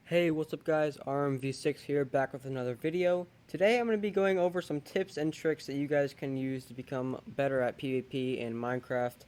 Hey, what's up guys? RMV6 here, back with another video. Today I'm going to be going over some tips and tricks that you guys can use to become better at PvP in Minecraft.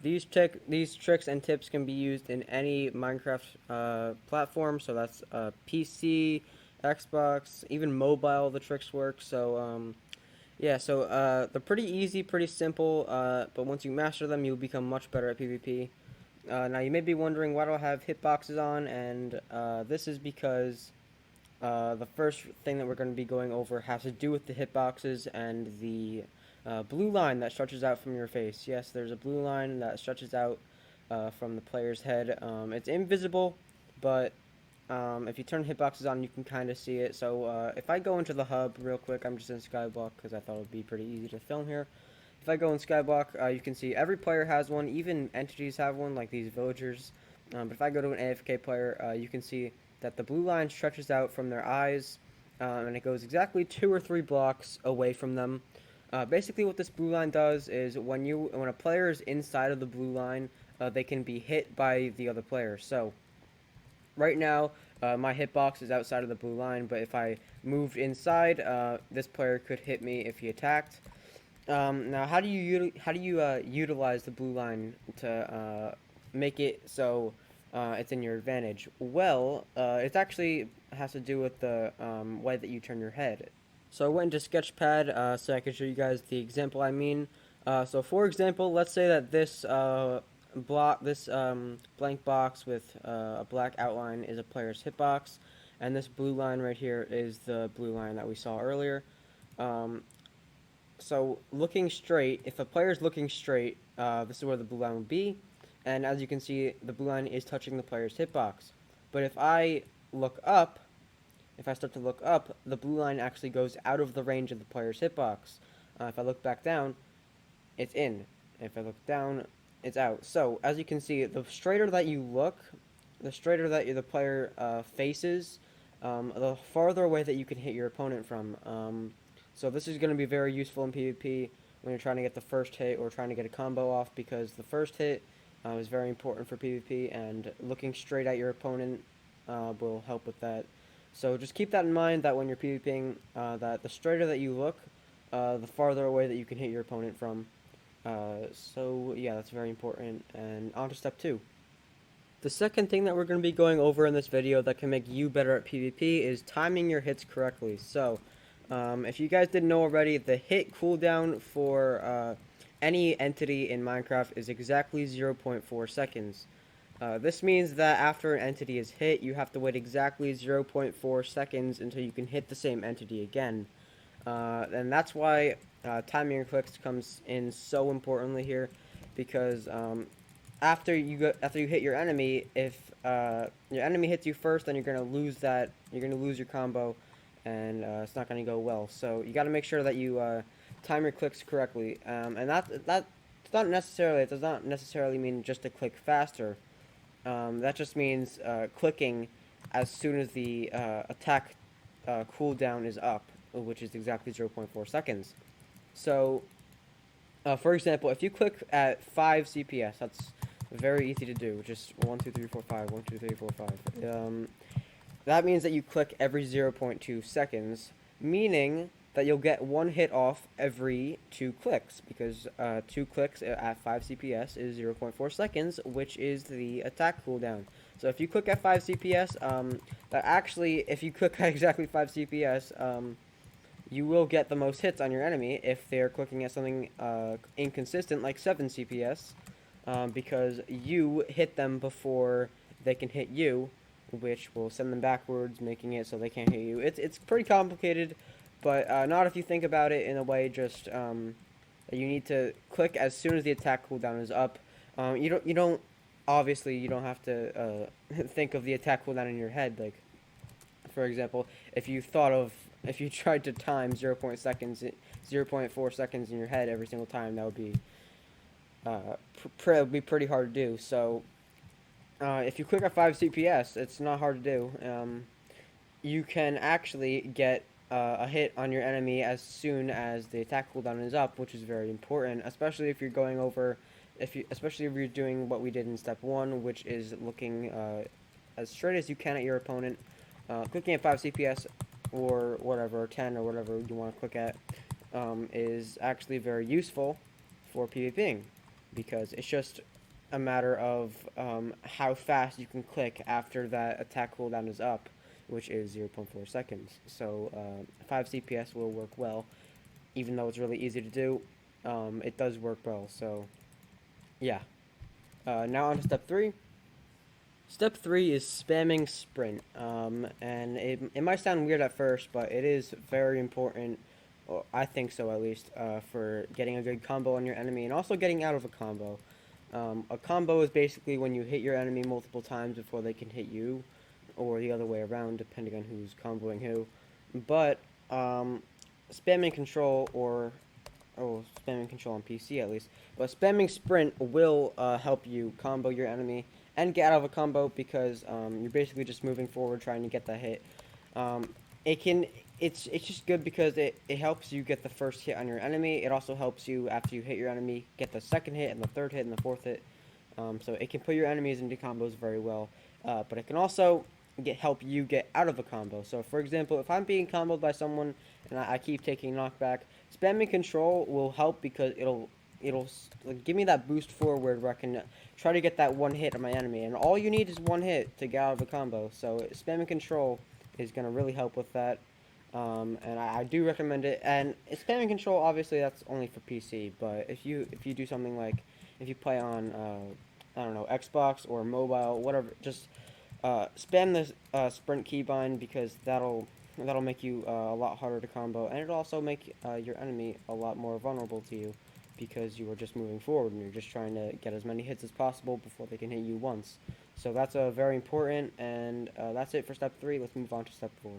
These tricks and tips can be used in any Minecraft platform, so that's PC, Xbox, even mobile the tricks work. They're pretty easy, pretty simple, but once you master them, you'll become much better at PvP. Now you may be wondering why do I have hitboxes on, and this is because the first thing that we're going to be going over has to do with the hitboxes and the blue line that stretches out from your face. Yes, there's a blue line that stretches out from the player's head. It's invisible, but if you turn hitboxes on, you can kind of see it. So if I go into the hub real quick, I'm just in Skyblock because I thought it would be pretty easy to film here. If I go in Skyblock, you can see every player has one. Even entities have one, like these villagers. But if I go to an AFK player, you can see that the blue line stretches out from their eyes, and it goes exactly 2 or 3 blocks away from them. Basically, what this blue line does is when a player is inside of the blue line, they can be hit by the other player. So right now, my hitbox is outside of the blue line, but if I moved inside, this player could hit me if he attacked. Now, how do you utilize the blue line to make it so it's in your advantage? Well, it actually has to do with the way that you turn your head. So I went into Sketchpad so I can show you guys the example I mean. So for example, let's say that this blank box with a black outline is a player's hitbox, and this blue line right here is the blue line that we saw earlier. Um, so looking straight, if a player is looking straight, this is where the blue line would be, and as you can see, the blue line is touching the player's hitbox. But if I look up, if I start to look up, the blue line actually goes out of the range of the player's hitbox. If I look back down, it's in. If I look down, it's out. So as you can see, the straighter that you look, the straighter that the player faces, the farther away that you can hit your opponent from. So this is going to be very useful in PvP when you're trying to get the first hit or trying to get a combo off, because the first hit is very important for PvP, and looking straight at your opponent will help with that. So just keep that in mind, that when you're PvPing, that the straighter that you look, the farther away that you can hit your opponent from. Yeah, that's very important. And on to step 2. The second thing that we're going to be going over in this video that can make you better at PvP is timing your hits correctly. So, if you guys didn't know already, the hit cooldown for any entity in Minecraft is exactly 0.4 seconds. This means that after an entity is hit, you have to wait exactly 0.4 seconds until you can hit the same entity again. And that's why timing your clicks comes in so importantly here, because after you hit your enemy, if your enemy hits you first, then you're gonna lose your combo, and it's not gonna go well. So you got to make sure that you time your clicks correctly, and it does not necessarily mean just to click faster. That just means clicking as soon as the attack cooldown is up, which is exactly 0.4 seconds. So, for example, if you click at 5 CPS, that's very easy to do. Just 1, 2, 3, 4, 5, 1, 2, 3, 4, 5. That means that you click every 0.2 seconds, meaning that you'll get one hit off every 2 clicks, because 2 clicks at 5 CPS is 0.4 seconds, which is the attack cooldown. So if you click at 5 CPS, if you click at exactly 5 CPS, you will get the most hits on your enemy if they're clicking at something inconsistent like 7 CPS, because you hit them before they can hit you, which will send them backwards, making it so they can't hit you. It's pretty complicated, but not if you think about it in a way. Just you need to click as soon as the attack cooldown is up. You don't obviously you don't have to think of the attack cooldown in your head. Like, for example, if you tried to time 0.4 seconds in your head every single time, that would be pretty hard to do. So if you click at 5 CPS, it's not hard to do. You can actually get a hit on your enemy as soon as the attack cooldown is up, which is very important, especially if you're especially if you're doing what we did in step 1, which is looking as straight as you can at your opponent. Clicking at 5 CPS or whatever, 10 or whatever you want to click at, is actually very useful for PvPing because it's just a matter of how fast you can click after that attack cooldown is up, which is 0.4 seconds. So 5 CPS will work well, even though it's really easy to do. It does work well. So yeah. Now on to step 3. Step 3 is spamming sprint, and it might sound weird at first, but it is very important, or I think so at least, for getting a good combo on your enemy and also getting out of a combo. A combo is basically when you hit your enemy multiple times before they can hit you, or the other way around, depending on who's comboing who. But spamming control spamming control on PC at least, but spamming sprint will help you combo your enemy and get out of a combo because you're basically just moving forward trying to get the hit. It's just good because it helps you get the first hit on your enemy. It also helps you after you hit your enemy get the second hit and the third hit and the fourth hit. So it can put your enemies into combos very well, but it can also help you get out of a combo. So for example, if I'm being comboed by someone and I keep taking knockback, spamming control will help because it'll like, give me that boost forward where I can try to get that one hit on my enemy, and all you need is one hit to get out of a combo. So spamming control is going to really help with that, and I do recommend it. And spamming control, obviously, that's only for PC. But if you do something like if you play on I don't know, Xbox or mobile, whatever, just spam the sprint keybind because that'll make you a lot harder to combo, and it'll also make your enemy a lot more vulnerable to you because you are just moving forward and you're just trying to get as many hits as possible before they can hit you once. So that's very important, and that's it for step 3. Let's move on to step 4.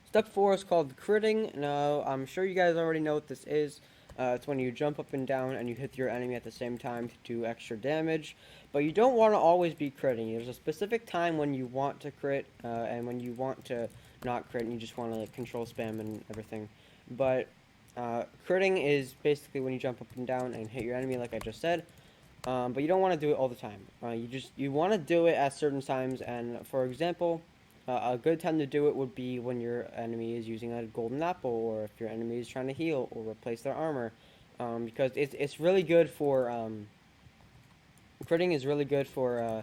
Step 4 is called critting. Now, I'm sure you guys already know what this is. It's when you jump up and down and you hit your enemy at the same time to do extra damage. But you don't want to always be critting. There's a specific time when you want to crit and when you want to not crit and you just want to control spam and everything. But critting is basically when you jump up and down and hit your enemy, like I just said. But you don't want to do it all the time. You want to do it at certain times. And for example, a good time to do it would be when your enemy is using a golden apple, or if your enemy is trying to heal or replace their armor, because it's really good for critting is really good for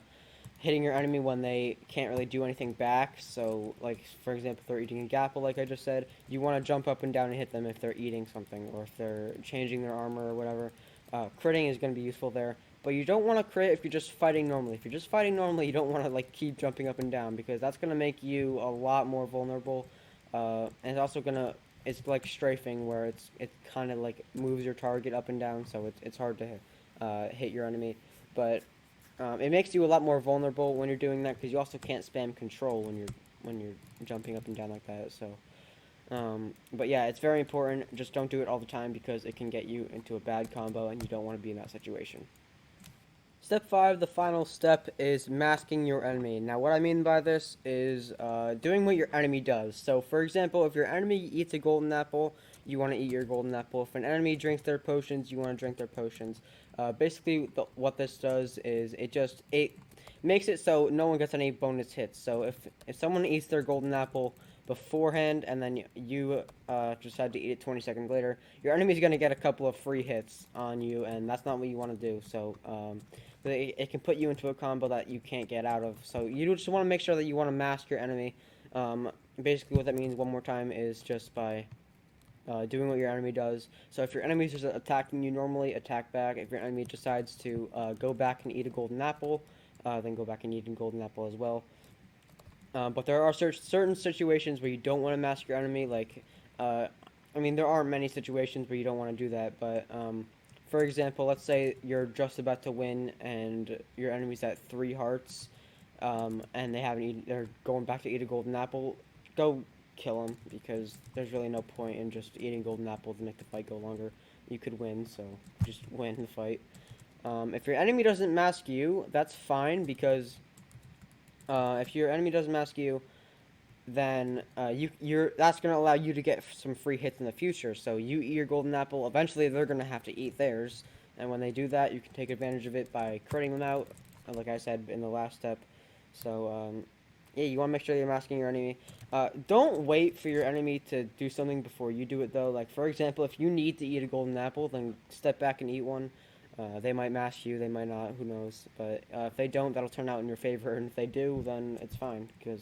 hitting your enemy when they can't really do anything back. So, like, for example, if they're eating a gapple, like I just said, you want to jump up and down and hit them if they're eating something, or if they're changing their armor or whatever. Critting is going to be useful there. But you don't want to crit if you're just fighting normally. If you're just fighting normally, you don't want to, like, keep jumping up and down, because that's going to make you a lot more vulnerable. And it's also going to, it's like strafing, where it kind of, like, moves your target up and down, so it's hard to hit your enemy. But it makes you a lot more vulnerable when you're doing that, because you also can't spam control when you're jumping up and down like that. So, but yeah, it's very important. Just don't do it all the time because it can get you into a bad combo, and you don't want to be in that situation. Step 5, the final step, is masking your enemy. Now, what I mean by this is doing what your enemy does. So, for example, if your enemy eats a golden apple, you want to eat your golden apple. If an enemy drinks their potions, you want to drink their potions. Basically, what this does is it makes it so no one gets any bonus hits. So, if someone eats their golden apple beforehand and then you decide to eat it 20 seconds later, your enemy's going to get a couple of free hits on you, and that's not what you want to do. So, it can put you into a combo that you can't get out of. So you just want to make sure that you want to mask your enemy. Basically what that means, one more time, is just by doing what your enemy does. So if your enemy is attacking you normally, attack back. If your enemy decides to go back and eat a golden apple, then go back and eat a golden apple as well. But there are certain situations where you don't want to mask your enemy. Like, I mean, there aren't many situations where you don't want to do that, but for example, let's say you're just about to win and your enemy's at 3 hearts, and they're going back to eat a golden apple. Go kill them, because there's really no point in just eating golden apple to make the fight go longer. You could win, so just win the fight. If your enemy doesn't mask you, that's fine, because if your enemy doesn't mask you, then that's going to allow you to get some free hits in the future. So you eat your golden apple, eventually they're going to have to eat theirs, and when they do that, you can take advantage of it by critting them out, like I said in the last step. So, yeah, you want to make sure you're masking your enemy. Don't wait for your enemy to do something before you do it, though. Like, for example, if you need to eat a golden apple, then step back and eat one. They might mask you, they might not, who knows. But if they don't, that'll turn out in your favor. And if they do, then it's fine, because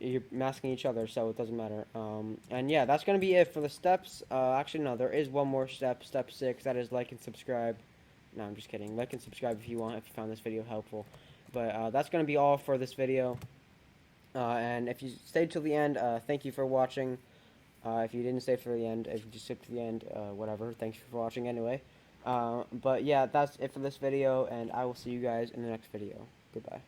you're masking each other, so it doesn't matter. And yeah, that's going to be it for the steps. Actually, no, there is one more step, step 6, that is like and subscribe. No, I'm just kidding. Like and subscribe if you want, if you found this video helpful. But that's going to be all for this video. And if you stayed till the end, thank you for watching. If you didn't stay for the end, if you just skipped to the end, whatever, thanks for watching anyway. But yeah, that's it for this video, and I will see you guys in the next video. Goodbye.